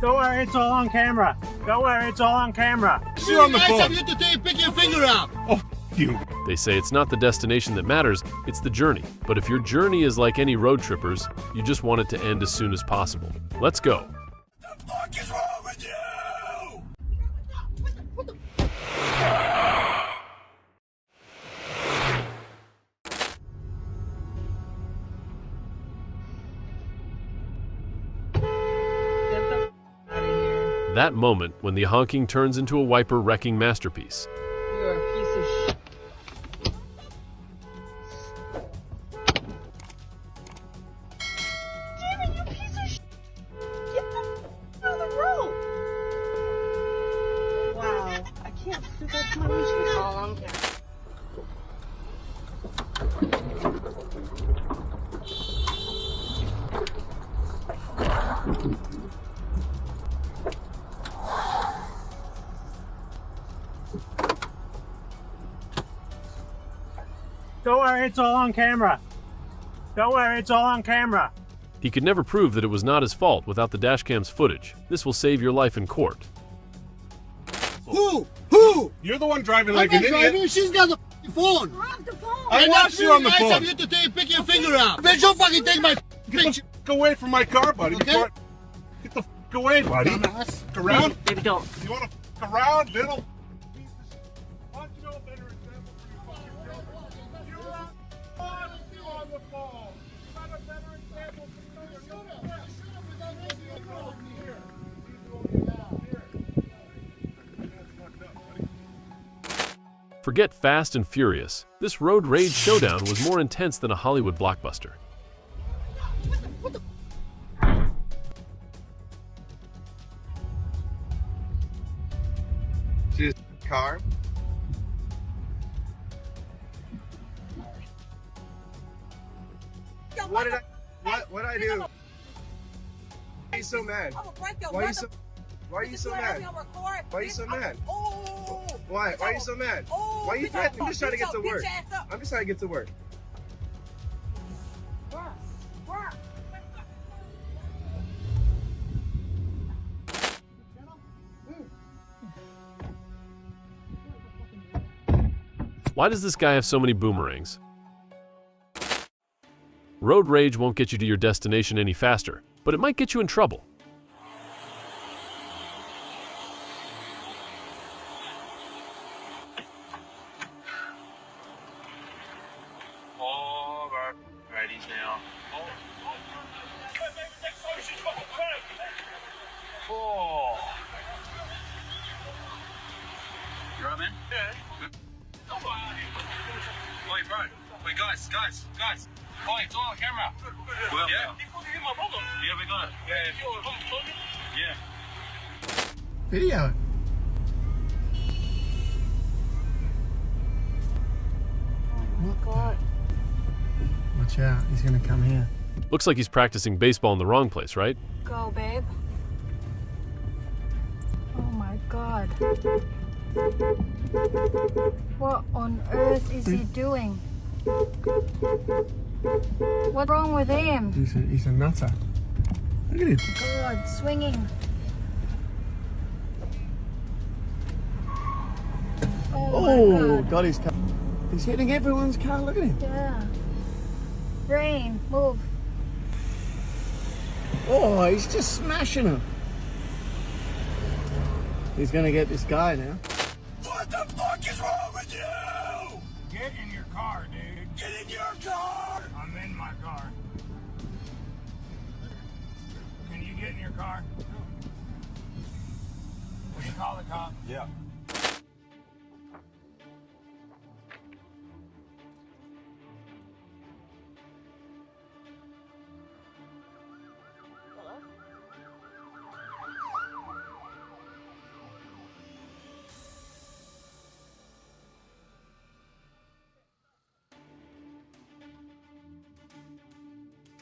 Don't worry, it's all on camera. Don't worry, it's all on camera. You're on the phone. Nice of you to pick your finger out. Oh, you. They say it's not the destination that matters, it's the journey. But if your journey is like any road trippers, you just want it to end as soon as possible. Let's go. What the fuck is wrong with you? That moment when the honking turns into a wiper-wrecking masterpiece. You are a piece of shit. Damn it, you piece of shit! Get the f on the road! Wow, I can't figure out my reach all on camera. Don't worry, it's all on camera. Don't worry, it's all on camera. He could never prove that it was not his fault without the dashcam's footage. This will save your life in court. Who? You're the one driving I'm like not an driving. idiot. She's got the phone. Grab the phone! I And watched that's you on the really nice phone. of you to pick your finger out. Bitch, don't fucking take my Get picture. the f away from my car, buddy. Okay. Before Get the f away, buddy. Dumbass. F around. Baby, don't. You want to f around, little? Forget Fast and Furious. This road rage showdown was more intense than a Hollywood blockbuster. See his car? What did I do? Why are you so mad? Why are you so mad? Why are you so mad? Why? Why are you so mad? Why are you threatening? I'm just trying to get to work. I'm just trying to get to work. Why does this guy have so many boomerangs? Road rage won't get you to your destination any faster, but it might get you in trouble. Alrighties now. Oh. You alright, man? Yeah. Oi, bro. Wait, guys. Oi, it's all on camera. Well, yeah? Yeah, we got it. Yeah. Video it. God. Watch out, he's gonna come here. Looks like he's practicing baseball in the wrong place, right? Go, babe. Oh my God. What on earth is he doing? What's wrong with him? He's a nutter. Look at him. God, swinging. Oh, my God. God, he's hitting everyone's car. Look at him. Yeah. Rain, move. Oh, he's just smashing him. He's gonna get this guy now. What the fuck is wrong with you? Get in your car, dude. Get in your car. I'm in my car. Can you get in your car? Will you call the cop? Yeah.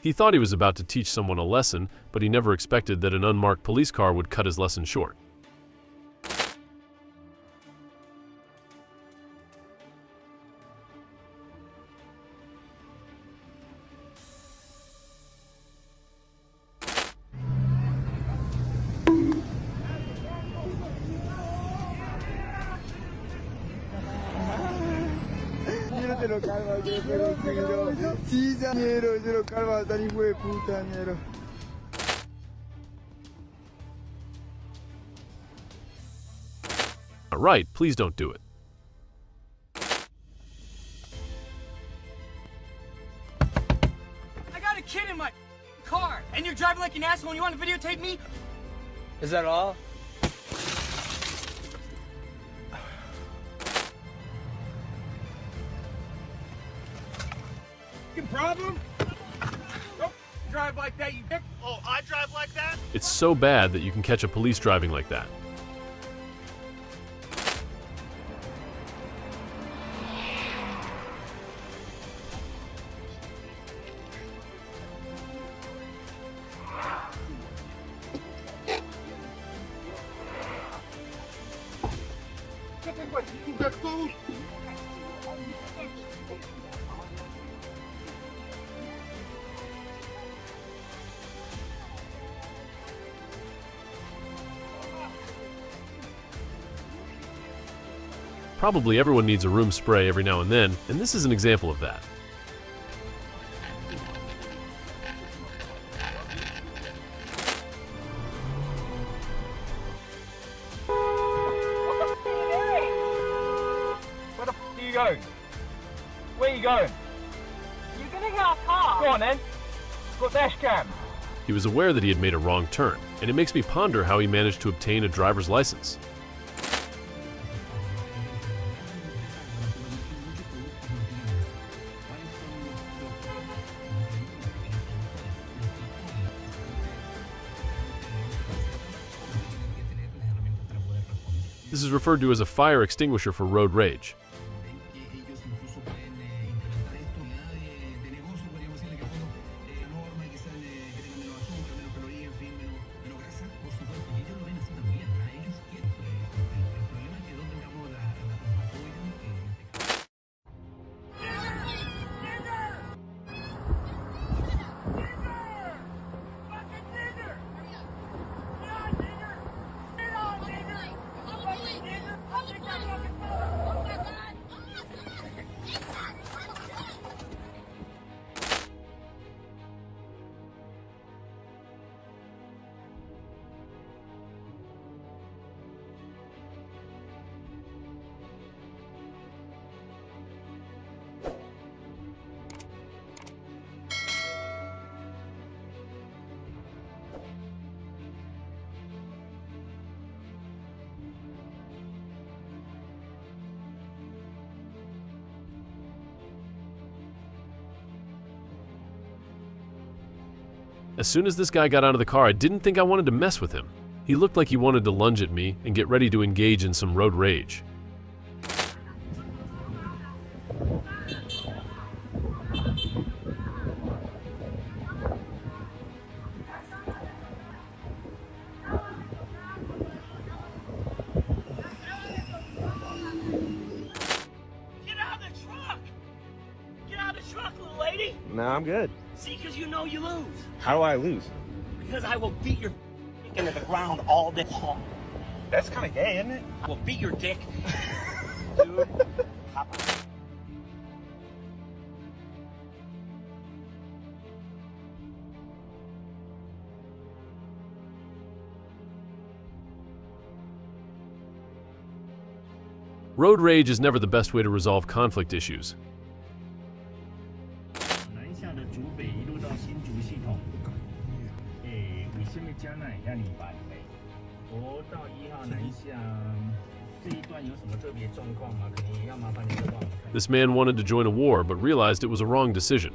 He thought he was about to teach someone a lesson, but he never expected that an unmarked police car would cut his lesson short. Right, please don't do it. I got a kid in my car, and you're driving like an asshole and you want to videotape me? Is that all? Your problem? Don't drive like that, you dick. Oh, I drive like that? It's so bad that you can catch a police driving like that. Probably everyone needs a room spray every now and then, and this is an example of that. Where the f are you going? Where are you going? You're gonna get a car. Go on then. Got dash cam. He was aware that he had made a wrong turn, and it makes me ponder how he managed to obtain a driver's license. This is referred to as a fire extinguisher for road rage. As soon as this guy got out of the car, I didn't think I wanted to mess with him. He looked like he wanted to lunge at me and get ready to engage in some road rage. Get out of the truck! Get out of the truck, little lady! No, I'm good. See, because you know you lose. How do I lose? Because I will beat your into the ground all day long. That's kind of gay, isn't it? I will beat your dick. Dude. Road rage is never the best way to resolve conflict issues. This man wanted to join a war, but realized it was a wrong decision.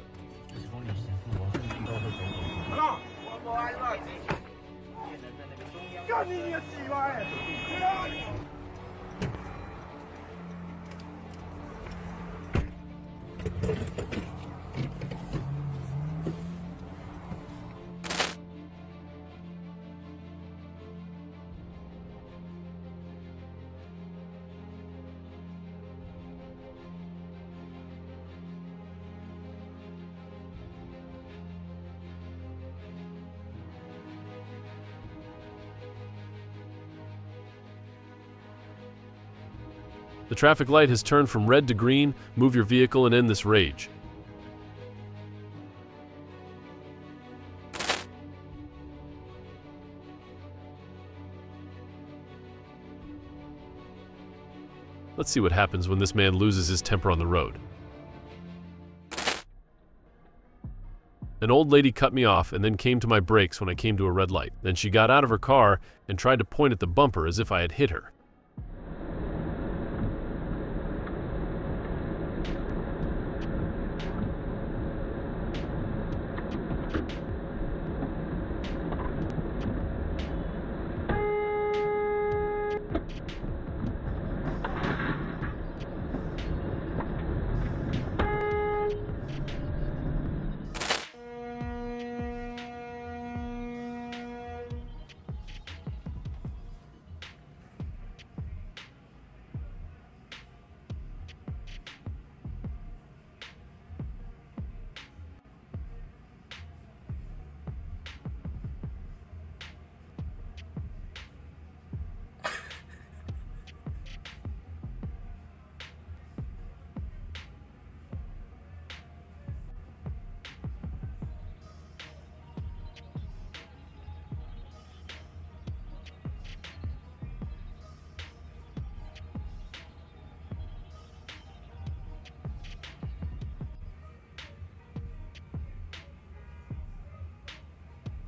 The traffic light has turned from red to green. Move your vehicle and end this rage. Let's see what happens when this man loses his temper on the road. An old lady cut me off and then came to my brakes when I came to a red light. Then she got out of her car and tried to point at the bumper as if I had hit her.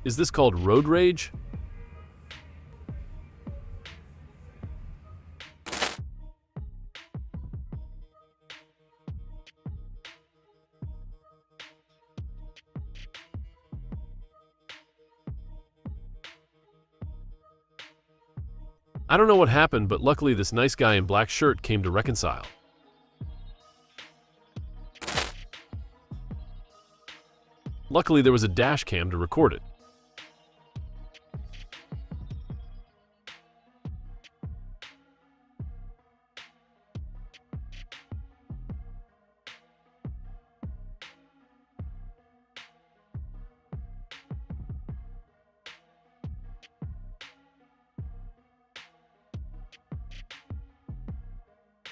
Is this called road rage? I don't know what happened, but luckily this nice guy in black shirt came to reconcile. Luckily there was a dash cam to record it.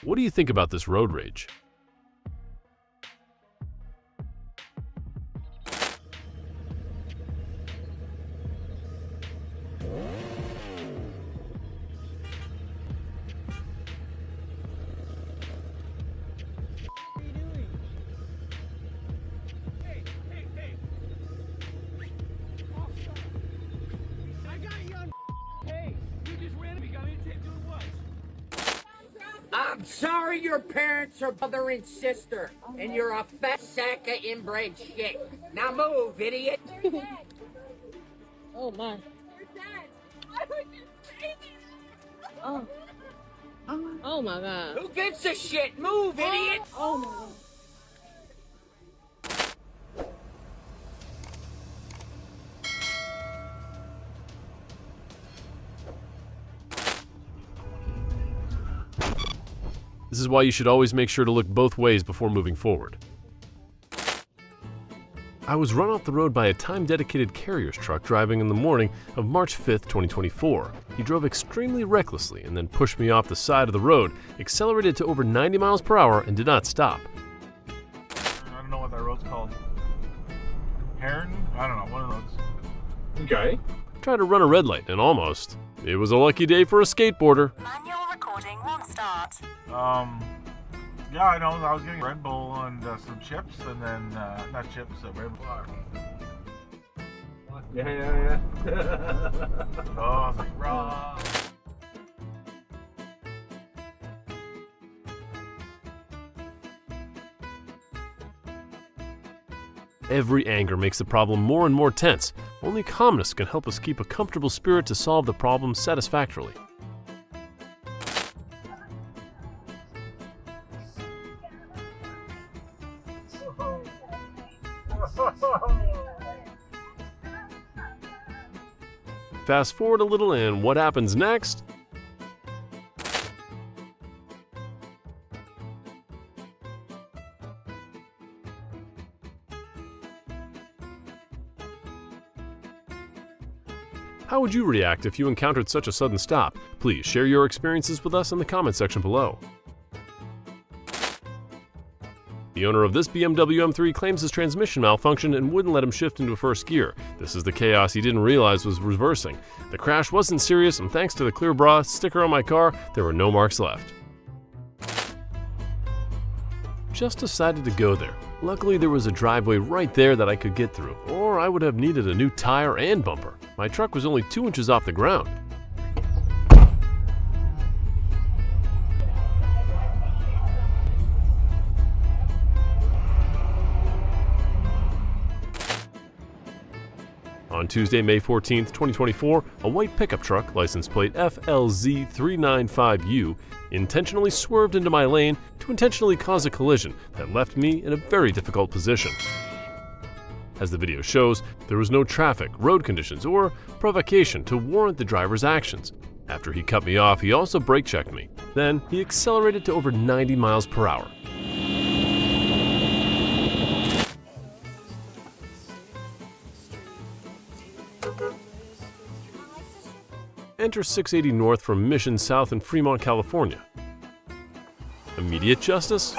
What do you think about this road rage? I'm sorry your parents are brother and sister, and you're a fat sack of inbred shit. Now move, idiot. Oh my. Oh. Oh my god. Who gives a shit? Move, idiot. Oh my god. This is why you should always make sure to look both ways before moving forward. I was run off the road by a time-dedicated carrier's truck driving in the morning of March 5th, 2024. He drove extremely recklessly and then pushed me off the side of the road, accelerated to over 90 miles per hour, and did not stop. I don't know what that road's called. Heron? I don't know, one of those. Okay. Tried to run a red light and almost. It was a lucky day for a skateboarder. Manual recording won't start. Yeah, I know. I was getting Red Bull and some chips, and then not chips, Red Bull. Yeah. Oh, I was like, raw. Every anger makes the problem more and more tense. Only calmness can help us keep a comfortable spirit to solve the problem satisfactorily. Fast forward a little, and what happens next? How would you react if you encountered such a sudden stop? Please share your experiences with us in the comment section below. The owner of this BMW M3 claims his transmission malfunctioned and wouldn't let him shift into first gear. This is the chaos he didn't realize was reversing. The crash wasn't serious, and thanks to the clear bra sticker on my car, there were no marks left. Just decided to go there. Luckily, there was a driveway right there that I could get through, or I would have needed a new tire and bumper. My truck was only 2 inches off the ground. On Tuesday, May 14, 2024, a white pickup truck, license plate FLZ395U, intentionally swerved into my lane to intentionally cause a collision that left me in a very difficult position. As the video shows, there was no traffic, road conditions, or provocation to warrant the driver's actions. After he cut me off, he also brake checked me. Then, he accelerated to over 90 miles per hour. Enter 680 North from Mission South in Fremont, California. Immediate justice?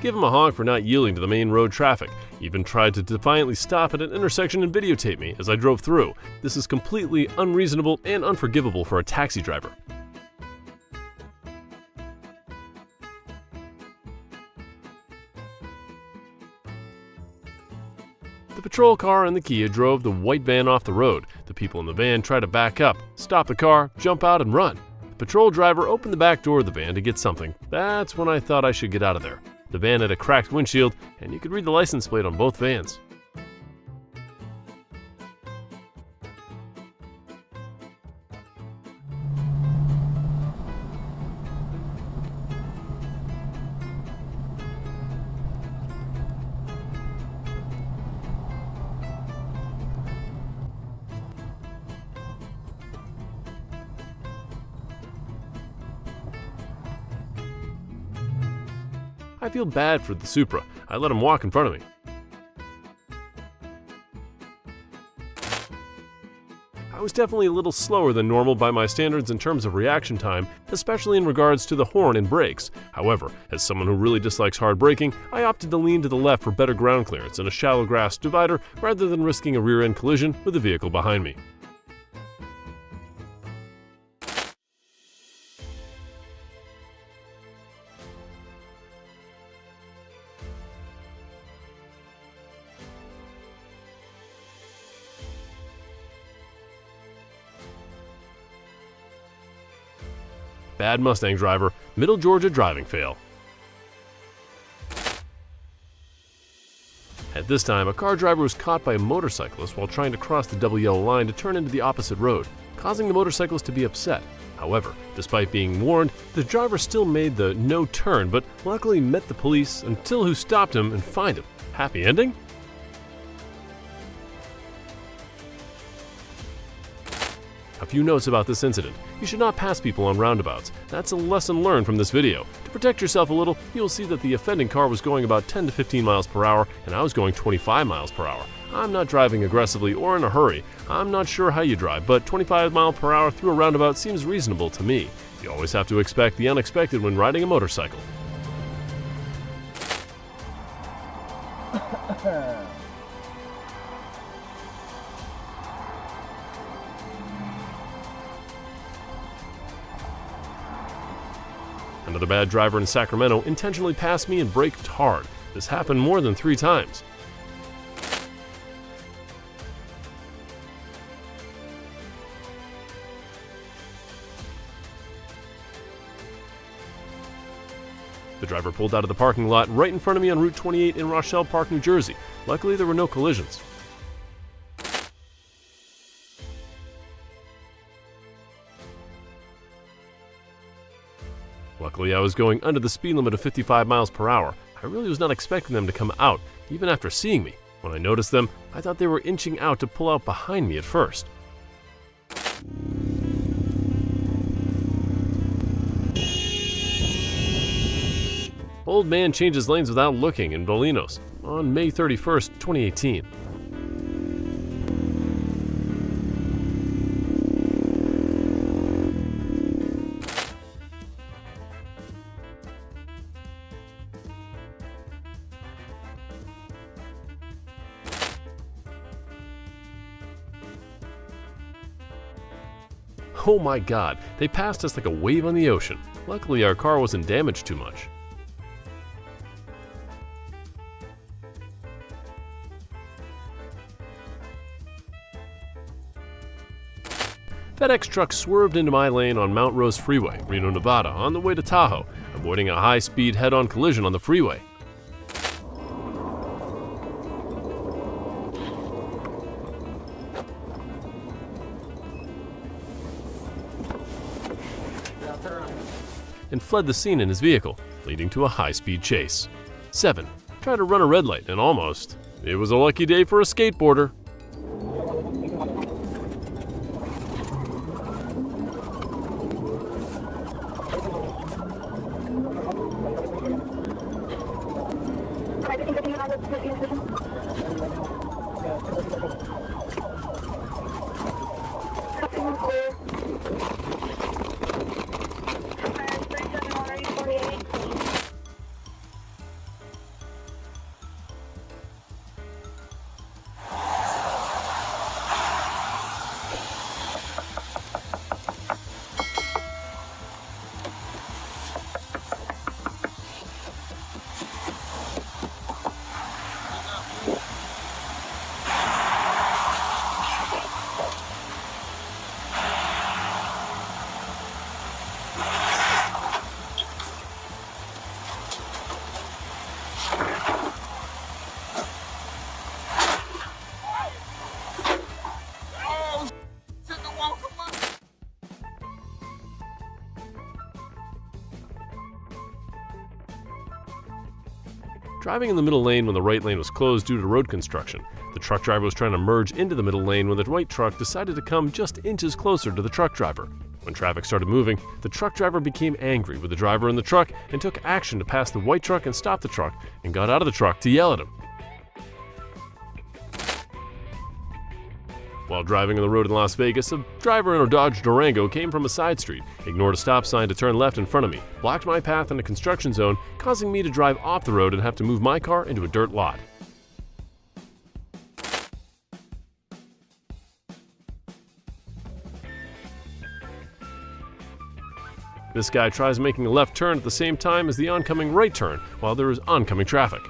Give him a honk for not yielding to the main road traffic. Even tried to defiantly stop at an intersection and videotape me as I drove through. This is completely unreasonable and unforgivable for a taxi driver. The patrol car and the Kia drove the white van off the road. The people in the van tried to back up, stop the car, jump out, and run. The patrol driver opened the back door of the van to get something. That's when I thought I should get out of there. The van had a cracked windshield, and you could read the license plate on both vans. I feel bad for the Supra. I let him walk in front of me. I was definitely a little slower than normal by my standards in terms of reaction time, especially in regards to the horn and brakes. However, as someone who really dislikes hard braking, I opted to lean to the left for better ground clearance in a shallow grass divider rather than risking a rear-end collision with the vehicle behind me. Bad Mustang driver, Middle Georgia driving fail. At this time, a car driver was caught by a motorcyclist while trying to cross the double yellow line to turn into the opposite road, causing the motorcyclist to be upset. However, despite being warned, the driver still made the no turn, but luckily met the police until who stopped him and fined him. Happy ending? A few notes about this incident. You should not pass people on roundabouts. That's a lesson learned from this video. To protect yourself a little, you'll see that the offending car was going about 10 to 15 miles per hour and I was going 25 miles per hour. I'm not driving aggressively or in a hurry. I'm not sure how you drive, but 25 miles per hour through a roundabout seems reasonable to me. You always have to expect the unexpected when riding a motorcycle. Another bad driver in Sacramento intentionally passed me and braked hard. This happened more than 3 times. The driver pulled out of the parking lot right in front of me on Route 28 in Rochelle Park, New Jersey. Luckily, there were no collisions. Luckily, I was going under the speed limit of 55 miles per hour. I really was not expecting them to come out, even after seeing me. When I noticed them, I thought they were inching out to pull out behind me at first. Old man changes lanes without looking in Bolinos on May 31st, 2018. Oh my god, they passed us like a wave on the ocean. Luckily, our car wasn't damaged too much. FedEx truck swerved into my lane on Mount Rose Freeway, Reno, Nevada, on the way to Tahoe, avoiding a high-speed head-on collision on the freeway. And fled the scene in his vehicle, leading to a high-speed chase. 7. Tried to run a red light and almost. It was a lucky day for a skateboarder. Driving in the middle lane when the right lane was closed due to road construction. The truck driver was trying to merge into the middle lane when the white truck decided to come just inches closer to the truck driver. When traffic started moving, the truck driver became angry with the driver in the truck and took action to pass the white truck and stop the truck, and got out of the truck to yell at him. While driving on the road in Las Vegas, a driver in a Dodge Durango came from a side street, ignored a stop sign to turn left in front of me, blocked my path in a construction zone, causing me to drive off the road and have to move my car into a dirt lot. This guy tries making a left turn at the same time as the oncoming right turn while there is oncoming traffic.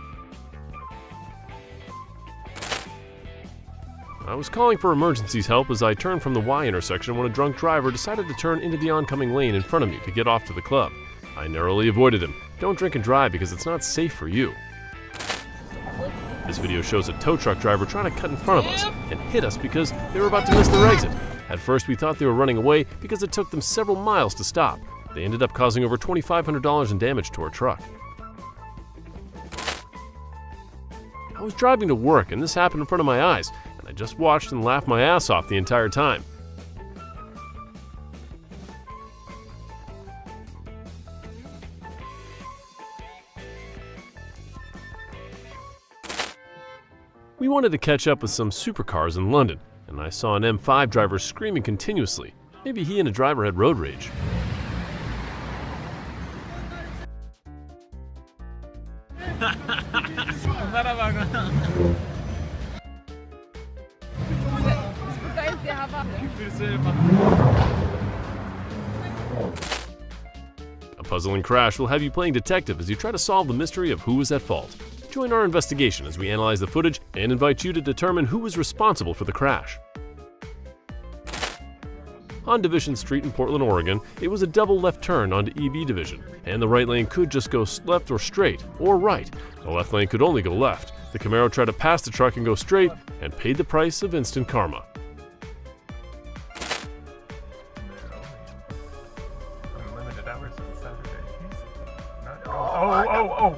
I was calling for emergency's help as I turned from the Y intersection when a drunk driver decided to turn into the oncoming lane in front of me to get off to the club. I narrowly avoided him. Don't drink and drive because it's not safe for you. This video shows a tow truck driver trying to cut in front of us and hit us because they were about to miss their exit. At first we thought they were running away because it took them several miles to stop. They ended up causing over $2,500 in damage to our truck. I was driving to work and this happened in front of my eyes. I just watched and laughed my ass off the entire time. We wanted to catch up with some supercars in London, and I saw an M5 driver screaming continuously. Maybe he and a driver had road rage. A puzzling crash will have you playing detective as you try to solve the mystery of who was at fault. Join our investigation as we analyze the footage and invite you to determine who was responsible for the crash. On Division Street in Portland, Oregon, it was a double left turn onto EB Division, and the right lane could just go left or straight, or right. The left lane could only go left. The Camaro tried to pass the truck and go straight, and paid the price of instant karma. Unlimited hours on Saturday. Oh.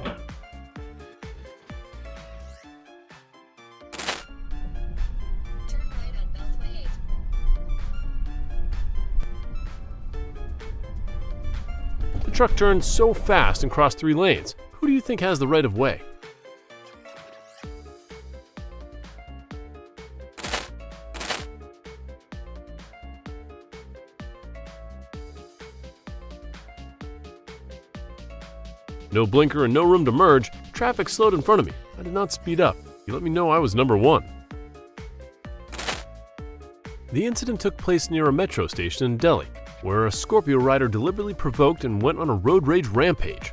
The truck turned so fast and crossed 3 lanes. Who Who do you think has the right of way? No blinker and no room to merge, traffic slowed in front of me. I did not speed up. He let me know I was number one. The incident took place near a metro station in Delhi, where a Scorpio rider deliberately provoked and went on a road rage rampage.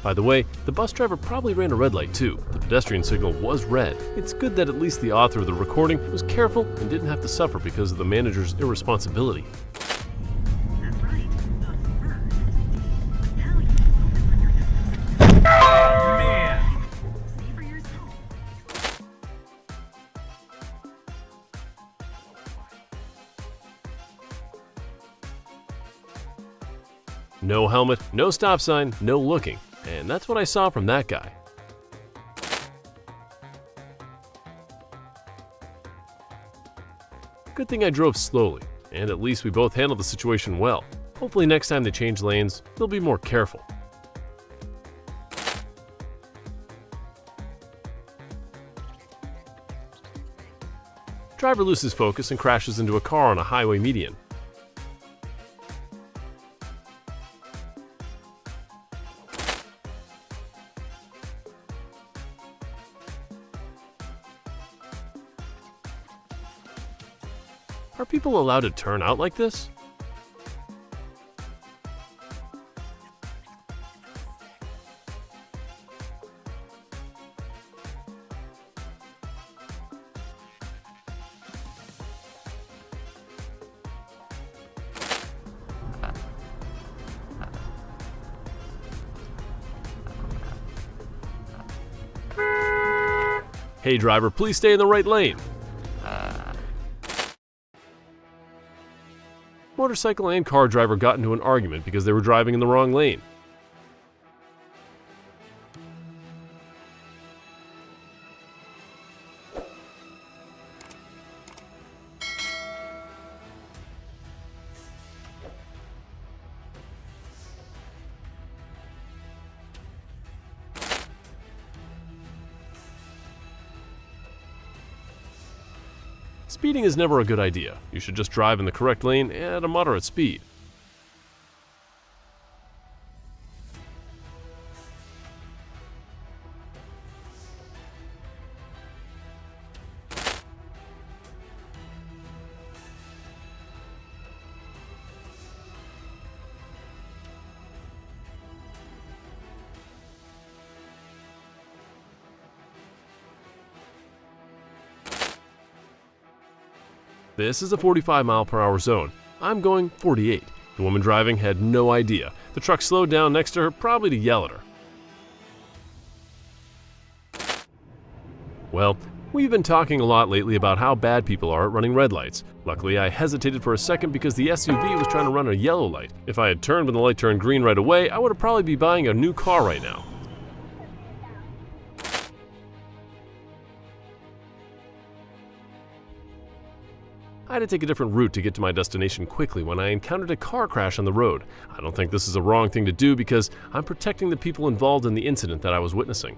By the way, the bus driver probably ran a red light too. The pedestrian signal was red. It's good that at least the author of the recording was careful and didn't have to suffer because of the manager's irresponsibility. No helmet, no stop sign, no looking. And that's what I saw from that guy. Good thing I drove slowly, and at least we both handled the situation well. Hopefully next time they change lanes, they'll be more careful. Driver loses focus and crashes into a car on a highway median. Are people allowed to turn out like this? Hey driver, please stay in the right lane. Motorcycle and car driver got into an argument because they were driving in the wrong lane. Speeding is never a good idea. You should just drive in the correct lane at a moderate speed. This is a 45-mile-per-hour zone. I'm going 48. The woman driving had no idea. The truck slowed down next to her, probably to yell at her. Well, we've been talking a lot lately about how bad people are at running red lights. Luckily, I hesitated for a second because the SUV was trying to run a yellow light. If I had turned when the light turned green right away, I would probably be buying a new car right now. I had to take a different route to get to my destination quickly when I encountered a car crash on the road. I don't think this is a wrong thing to do because I'm protecting the people involved in the incident that I was witnessing.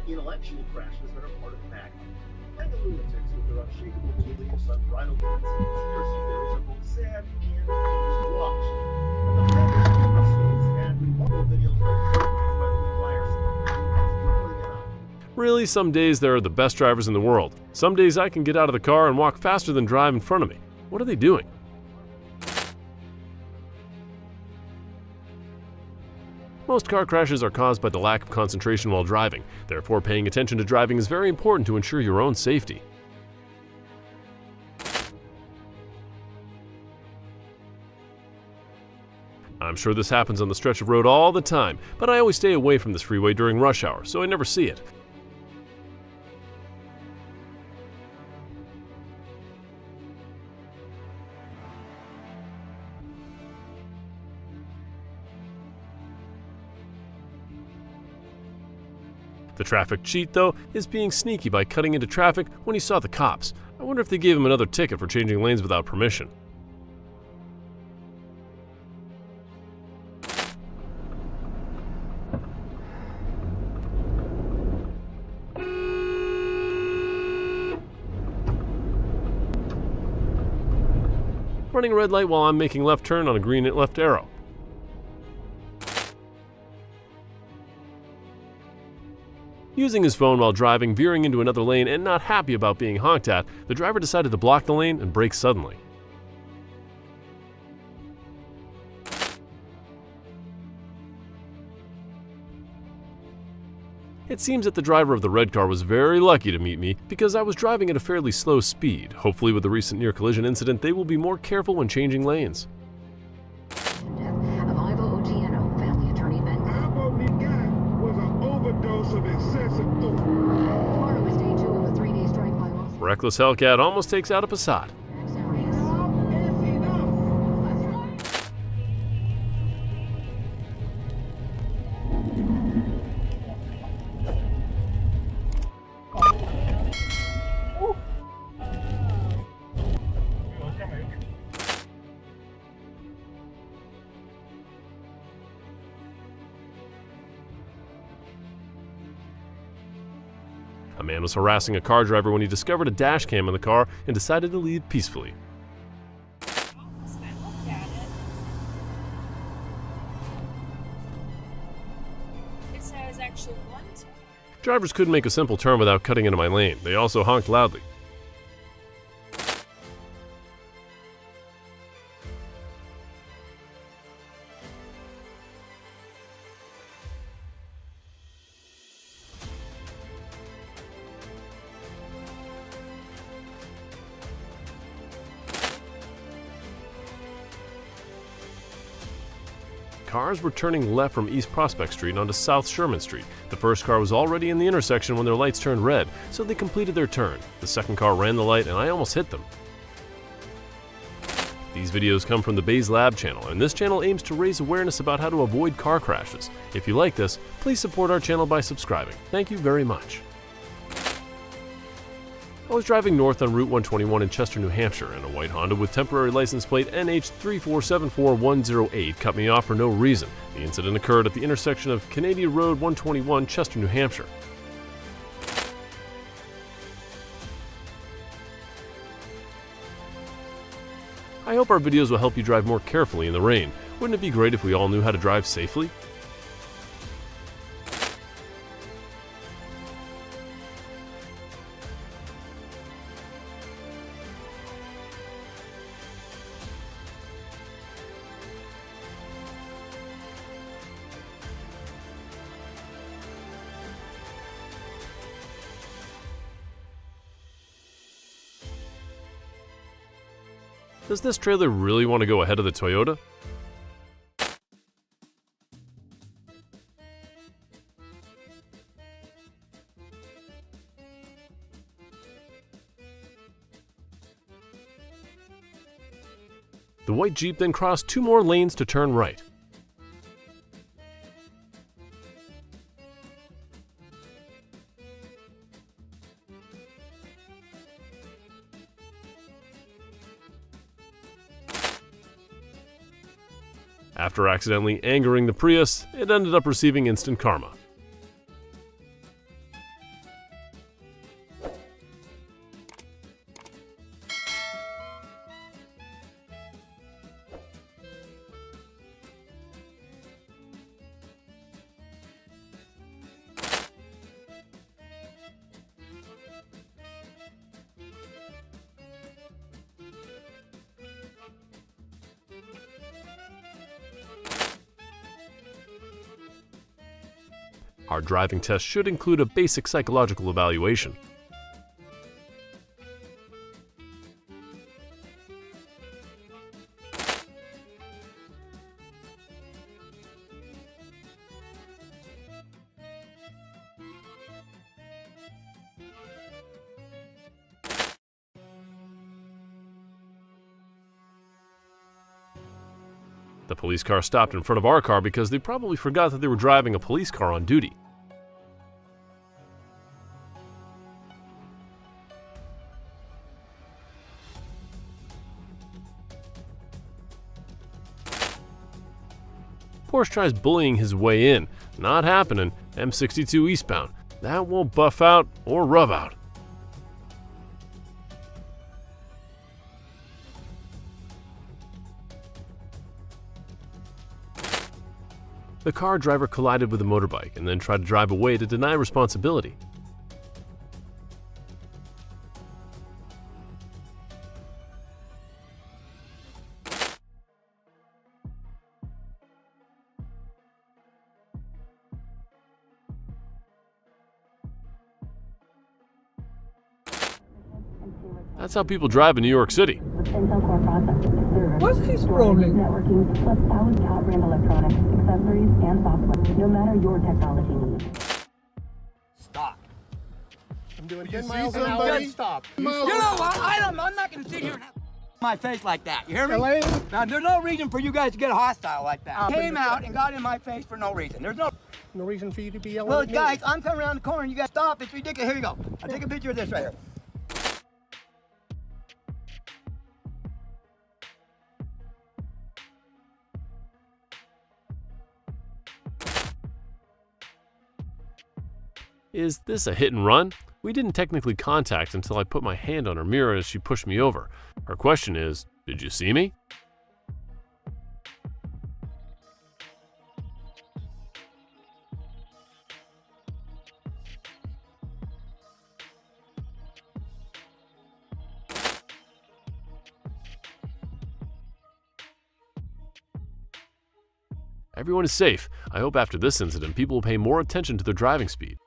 Intellectual crashes that are part of the pack. Like the lunatics with their unshakable beliefs, unbridled conspiracy theories are both sad and dangerous to watch. But the high-risk hustles and model videos by the liars. Really, some days there are the best drivers in the world. Some days I can get out of the car and walk faster than drive in front of me. What are they doing? Most car crashes are caused by the lack of concentration while driving. Therefore, paying attention to driving is very important to ensure your own safety. I'm sure this happens on the stretch of road all the time, but I always stay away from this freeway during rush hour, so I never see it. The traffic cheat, though, is being sneaky by cutting into traffic when he saw the cops. I wonder if they gave him another ticket for changing lanes without permission. Running a red light while I'm making left turn on a green left arrow. Using his phone while driving, veering into another lane, and not happy about being honked at, the driver decided to block the lane and brake suddenly. It seems that the driver of the red car was very lucky to meet me because I was driving at a fairly slow speed. Hopefully with the recent near collision incident, they will be more careful when changing lanes. Reckless Hellcat almost takes out a Passat. A man was harassing a car driver when he discovered a dash cam in the car and decided to leave peacefully. Drivers couldn't make a simple turn without cutting into my lane. They also honked loudly. Cars were turning left from East Prospect Street onto South Sherman Street. The first car was already in the intersection when their lights turned red, so they completed their turn. The second car ran the light and I almost hit them. These videos come from the BEZED LAB channel, and this channel aims to raise awareness about how to avoid car crashes. If you like this, please support our channel by subscribing. Thank you very much. I was driving north on Route 121 in Chester, New Hampshire, and a white Honda with temporary license plate NH3474108 cut me off for no reason. The incident occurred at the intersection of Canadian Road 121, Chester, New Hampshire. I hope our videos will help you drive more carefully in the rain. Wouldn't it be great if we all knew how to drive safely? Does this trailer really want to go ahead of the Toyota? The white Jeep then crossed two more lanes to turn right. After accidentally angering the Prius, it ended up receiving instant karma. Our driving test should include a basic psychological evaluation. The police car stopped in front of our car because they probably forgot that they were driving a police car on duty. Porsche tries bullying his way in. Not happening. M62 eastbound. That won't buff out or rub out. The car driver collided with a motorbike and then tried to drive away to deny responsibility. That's how people drive in New York City. What's his problem? Networking plus powered carsand electronics, accessories, and software. No matter your technology needs. Stop. I'm doing You 10 see miles an somebody? hour. Just stop. You You know what? I'm not going to sit here and have my face like that. You hear me? Elaine? Now, there's no reason for you guys to get hostile like that. Came out and got in my face for no reason. There's no reason for you to be yelling Well, at me. guys, I'm coming around the corner and you guys stop. It's ridiculous. Here you go. I'll take a picture of this right here. Is this a hit and run? We didn't technically contact until I put my hand on her mirror as she pushed me over. Her question is, did you see me? Everyone is safe. I hope after this incident people will pay more attention to their driving speed.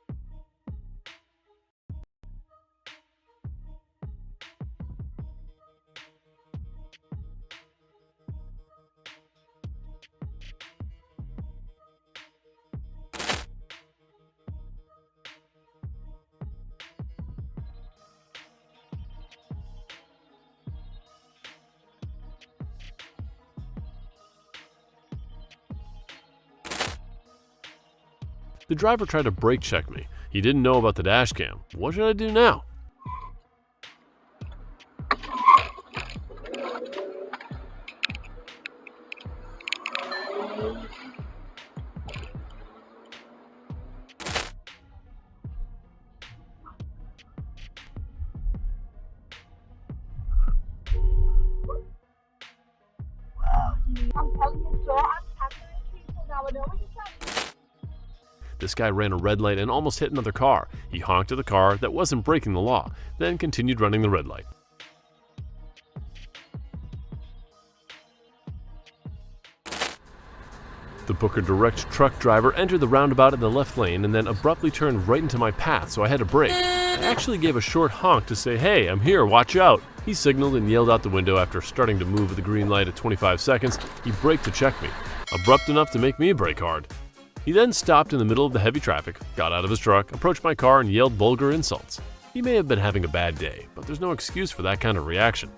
The driver tried to brake check me. He didn't know about the dash cam. What should I do now? I'm telling you, Joe, I'm tackling people now. I know what you're saying. This guy ran a red light and almost hit another car. He honked at the car that wasn't breaking the law, then continued running the red light. The Booker Direct truck driver entered the roundabout in the left lane and then abruptly turned right into my path, so I had to brake. I actually gave a short honk to say, "Hey, I'm here, watch out." He signaled and yelled out the window after starting to move with the green light at 25 seconds. He braked to check me, abrupt enough to make me brake hard. He then stopped in the middle of the heavy traffic, got out of his truck, approached my car, and yelled vulgar insults. He may have been having a bad day, but there's no excuse for that kind of reaction.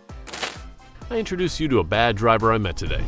I introduce you to a bad driver I met today.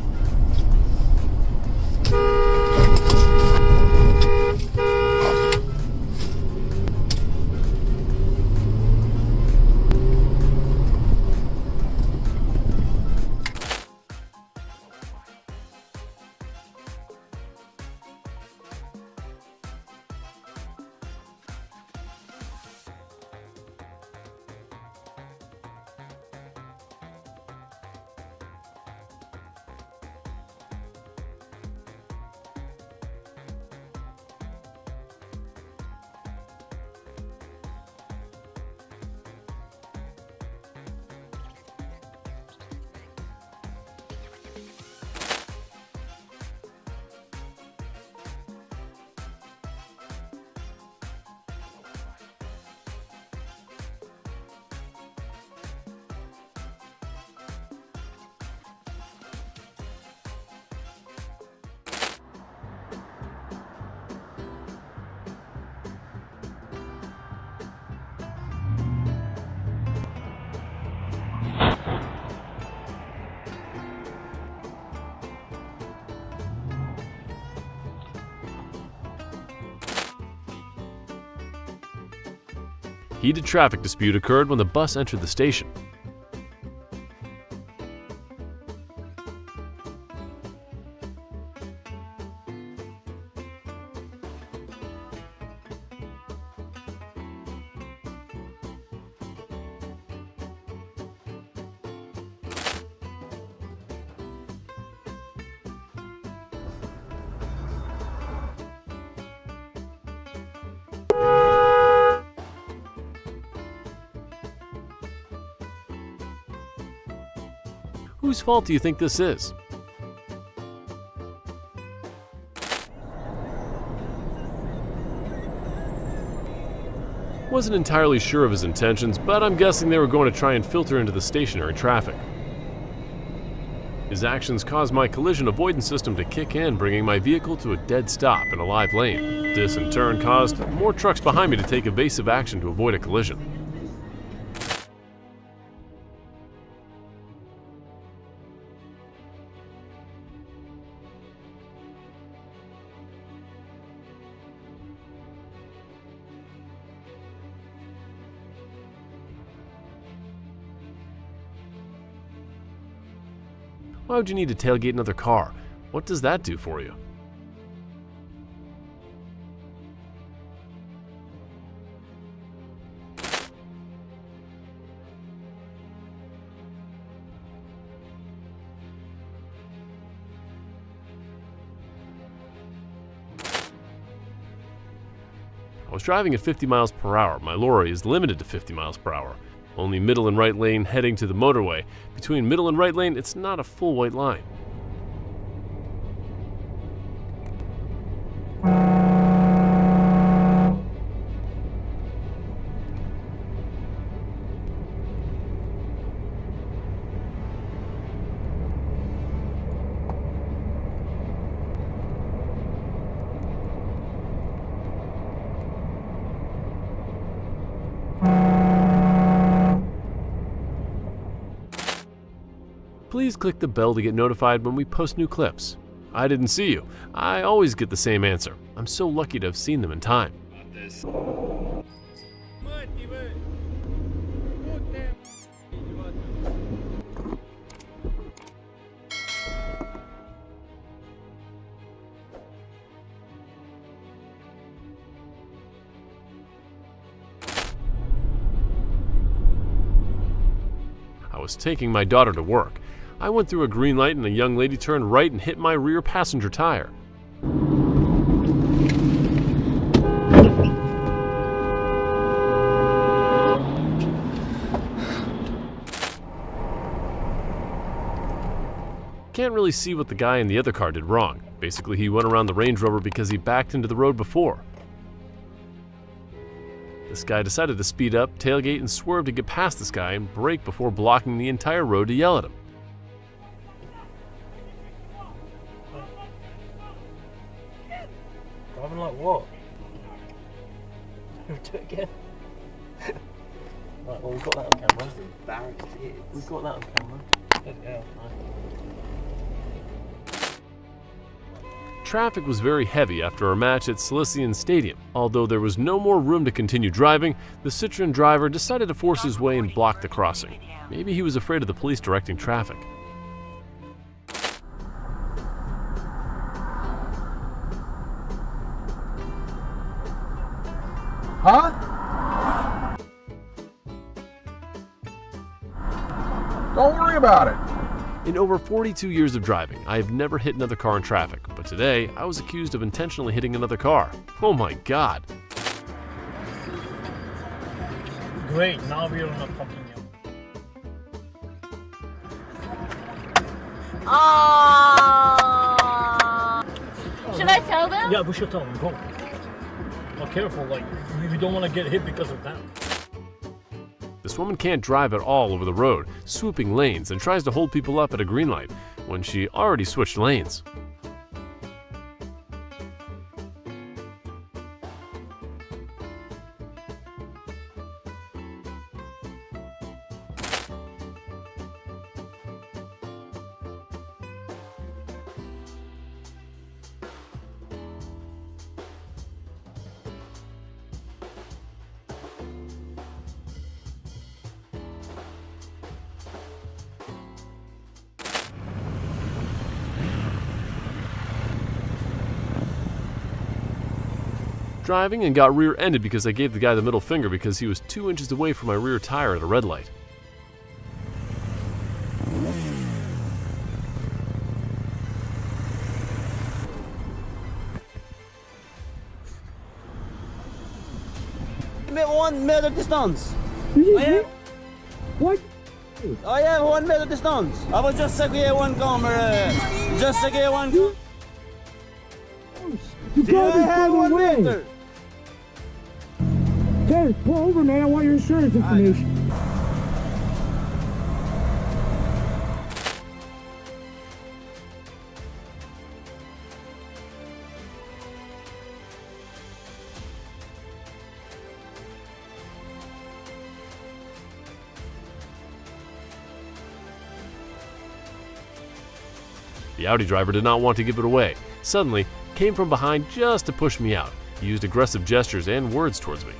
heated traffic dispute occurred when the bus entered the station. Whose fault do you think this is? Wasn't entirely sure of his intentions, but I'm guessing they were going to try and filter into the stationary traffic. His actions caused my collision avoidance system to kick in, bringing my vehicle to a dead stop in a live lane. This in turn caused more trucks behind me to take evasive action to avoid a collision. Why would you need to tailgate another car? What does that do for you? I was driving at 50 miles per hour. My lorry is limited to 50 miles per hour. Only middle and right lane heading to the motorway. Between middle and right lane, it's not a full white line. Please click the bell to get notified when we post new clips. I didn't see you. I always get the same answer. I'm so lucky to have seen them in time. I was taking my daughter to work. I went through a green light and a young lady turned right and hit my rear passenger tire. Can't really see what the guy in the other car did wrong. Basically, he went around the Range Rover because he backed into the road before. This guy decided to speed up, tailgate, and swerve to get past this guy and brake before blocking the entire road to yell at him. Driving like what? Do it again. Right, well, we've got that on camera. We've got that on camera. Yeah. Traffic was very heavy after our match at Silesian Stadium. Although there was no more room to continue driving, the Citroen driver decided to force his way and block the crossing. Maybe he was afraid of the police directing traffic. Huh? Don't worry about it. In over 42 years of driving, I have never hit another car in traffic, but today I was accused of intentionally hitting another car. Oh my god. Great, now we're on a fucking hill. Should I tell them? Yeah, we should tell them. Go. Be careful, like, we don't want to get hit because of that. This woman can't drive at all over the road, swooping lanes, and tries to hold people up at a green light when she already switched lanes. driving and got rear-ended because I gave the guy the middle finger because he was 2 inches away from my rear tire at a red light. Med 1 meter distance. What? I have 1 meter distance. I was just again one camera. Just again one. You I have 1 meter. Okay, pull over, man. I want your insurance information. The Audi driver did not want to give it away. Suddenly, came from behind just to push me out. He used aggressive gestures and words towards me.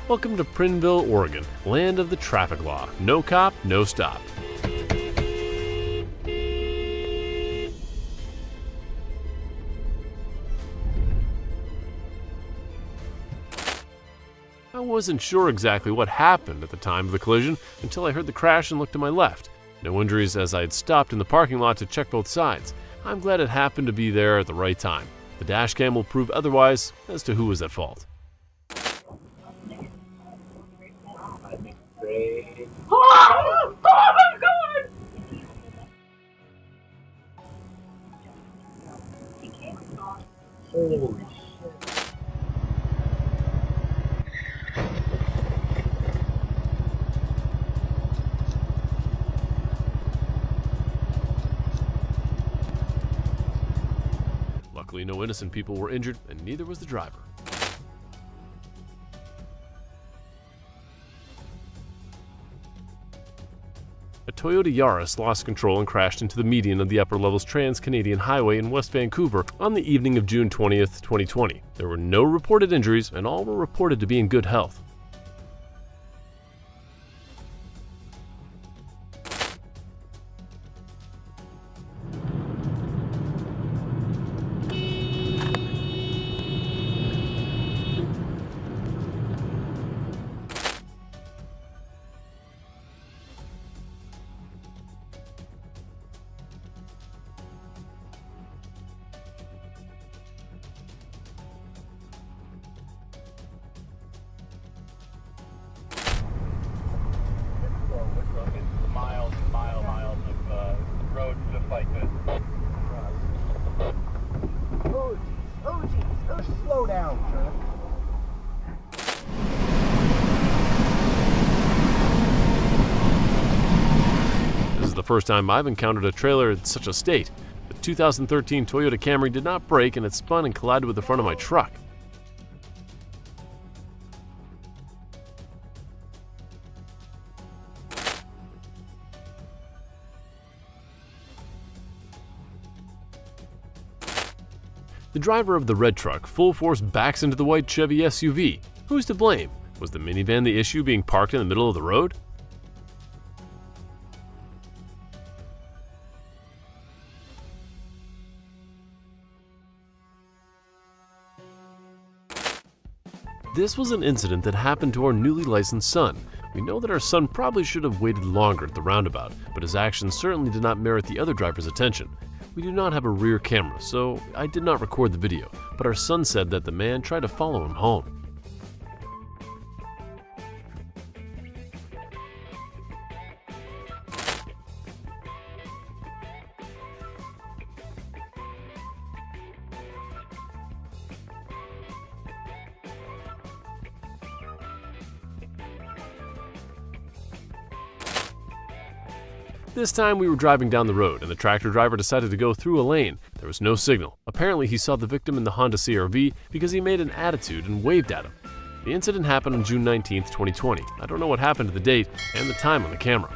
Welcome to Prineville, Oregon, land of the traffic law. No cop, no stop. I wasn't sure exactly what happened at the time of the collision until I heard the crash and looked to my left. No injuries as I had stopped in the parking lot to check both sides. I'm glad it happened to be there at the right time. The dash cam will prove otherwise as to who was at fault. Oh my God! Holy shit. Luckily, no innocent people were injured, and neither was the driver. A Toyota Yaris lost control and crashed into the median of the Upper Levels Trans-Canadian Highway in West Vancouver on the evening of June 20th, 2020. There were no reported injuries, and all were reported to be in good health. miles of road just like this. Oh geez, slow down, Trevor. This is the first time I've encountered a trailer in such a state. The 2013 Toyota Camry did not brake and it spun and collided with the front of my truck. The driver of the red truck full force backs into the white Chevy SUV. Who's to blame? Was the minivan the issue, being parked in the middle of the road? This was an incident that happened to our newly licensed son. We know that our son probably should have waited longer at the roundabout, but his actions certainly did not merit the other driver's attention. We do not have a rear camera, so I did not record the video, but our son said that the man tried to follow him home. This time we were driving down the road and the tractor driver decided to go through a lane. There was no signal. Apparently he saw the victim in the Honda CR-V because he made an attitude and waved at him. The incident happened on June 19, 2020. I don't know what happened to the date and the time on the camera.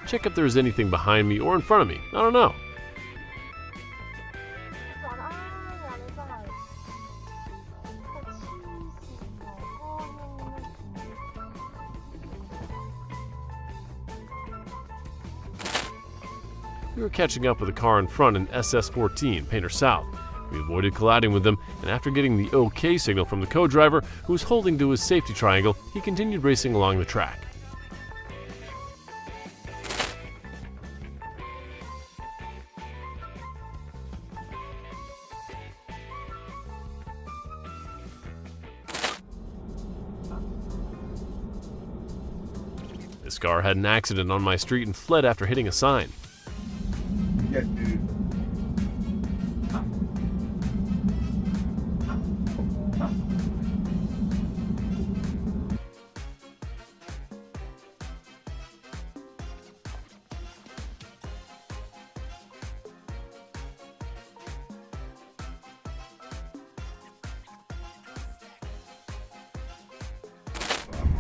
Check if there's anything behind me or in front of me. I don't know. We were catching up with a car in front in SS14, Painter South. We avoided colliding with them, and after getting the OK signal from the co-driver, who was holding to his safety triangle, he continued racing along the track. This car had an accident on my street and fled after hitting a sign. Yeah, dude.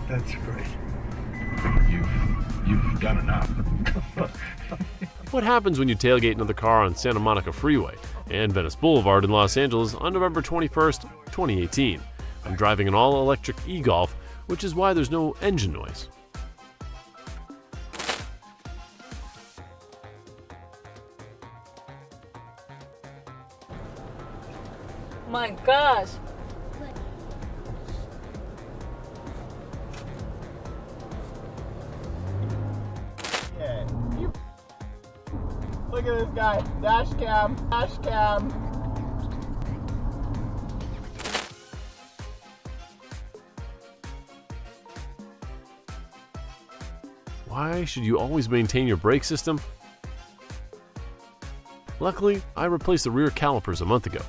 That's great. You've done enough. What happens when you tailgate another car on Santa Monica Freeway and Venice Boulevard in Los Angeles on November 21st, 2018? I'm driving an all-electric e-Golf, which is why there's no engine noise. My gosh. Look at this guy. Dash cam. Dash cam. Why should you always maintain your brake system? Luckily, I replaced the rear calipers a month ago.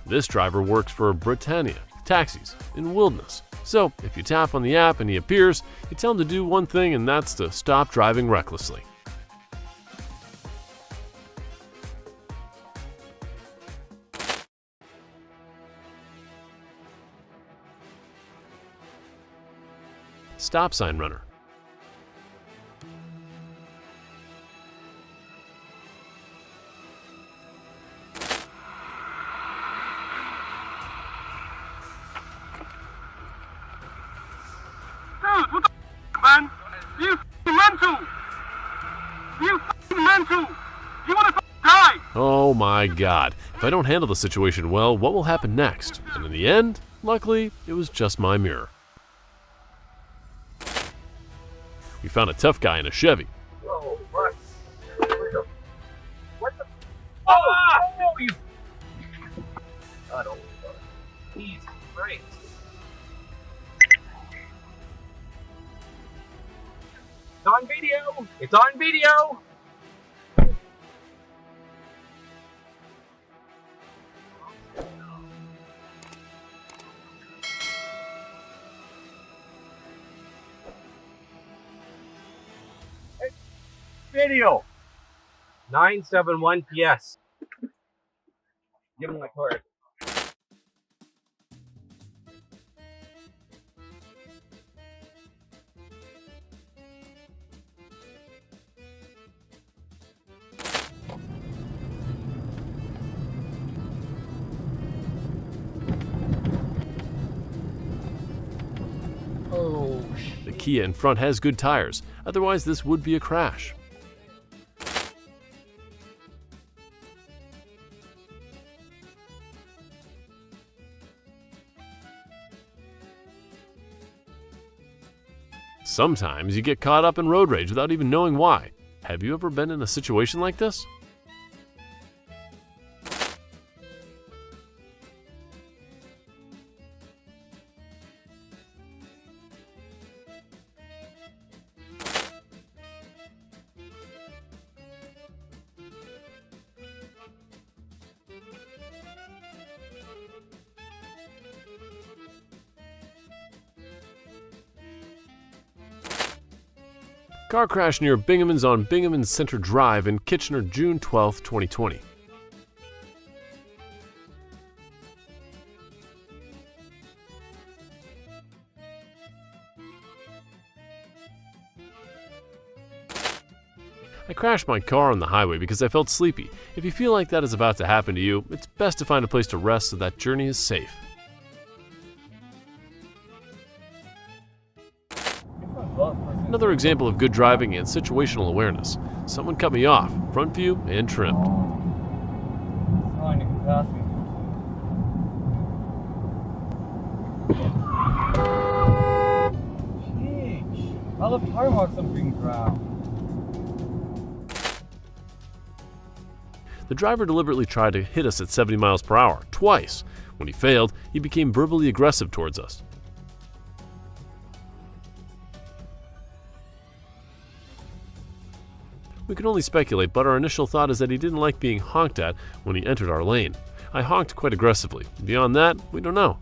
This driver works for Britannia Taxis in Wilderness. So, if you tap on the app and he appears, you tell him to do one thing, and that's to stop driving recklessly. Stop sign runner. Dude, what the man? You mental! You mental! You wanna die! Oh my god. If I don't handle the situation well, what will happen next? And in the end, luckily, it was just my mirror. We found a tough guy in a Chevy. Oh, what? What the? Oh, you! I don't. He's great. It's on video. It's on video. Video. 971 PS. Give him my card. Oh, The Kia in front has good tires, otherwise this would be a crash. Sometimes you get caught up in road rage without even knowing why. Have you ever been in a situation like this? Car crash near Binghamton's on Binghamton Center Drive in Kitchener, June 12, 2020. I crashed my car on the highway because I felt sleepy. If you feel like that is about to happen to you, it's best to find a place to rest so that journey is safe. Another example of good driving and situational awareness. Someone cut me off, front view and trimmed. Oh, and you can pass me. Jeez. I love tire marks on freaking ground. The driver deliberately tried to hit us at 70 miles per hour, twice. When he failed, he became verbally aggressive towards us. We can only speculate, but our initial thought is that he didn't like being honked at when he entered our lane. I honked quite aggressively. Beyond that, we don't know.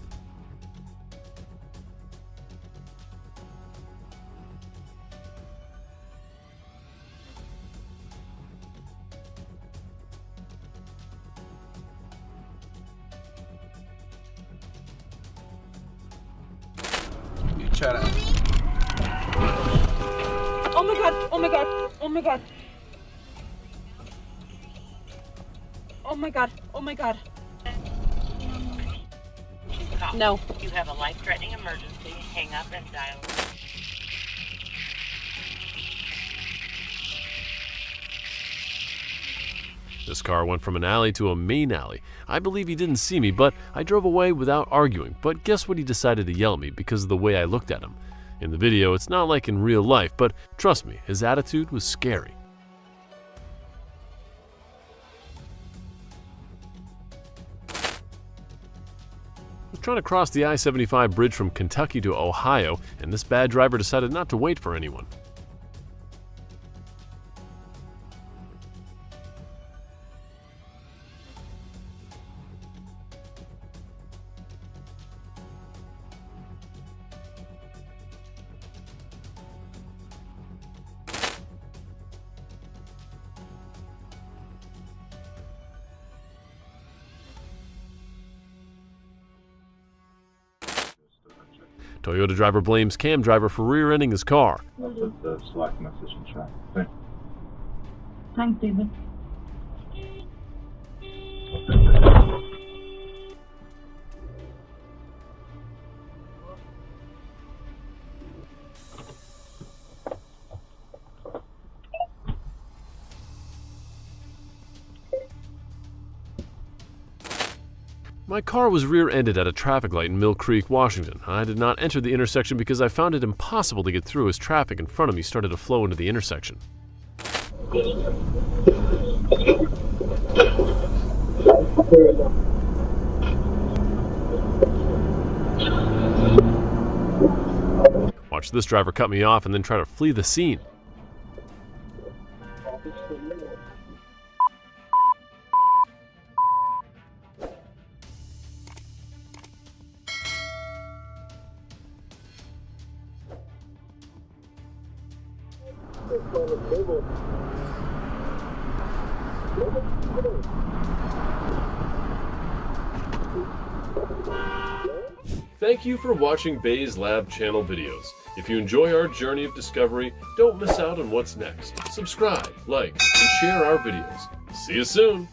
You try to. Oh my god, oh my god, oh my god. Oh my god, oh my god. No. You have a life-threatening emergency. Hang up and dial. This car went from an alley to a main alley. I believe he didn't see me, but I drove away without arguing. But guess what? He decided to yell at me because of the way I looked at him. In the video, it's not like in real life, but trust me, his attitude was scary. I was trying to cross the I-75 bridge from Kentucky to Ohio, and this bad driver decided not to wait for anyone. Toyota driver blames cam driver for rear-ending his car. I'll put the Slack message in chat. Okay. Thanks, David. My car was rear-ended at a traffic light in Mill Creek, Washington. I did not enter the intersection because I found it impossible to get through as traffic in front of me started to flow into the intersection. Watch this driver cut me off and then try to flee the scene. Thank you for watching BEZED LAB channel videos. If you enjoy our journey of discovery, don't miss out on what's next. Subscribe, like, and share our videos. See you soon!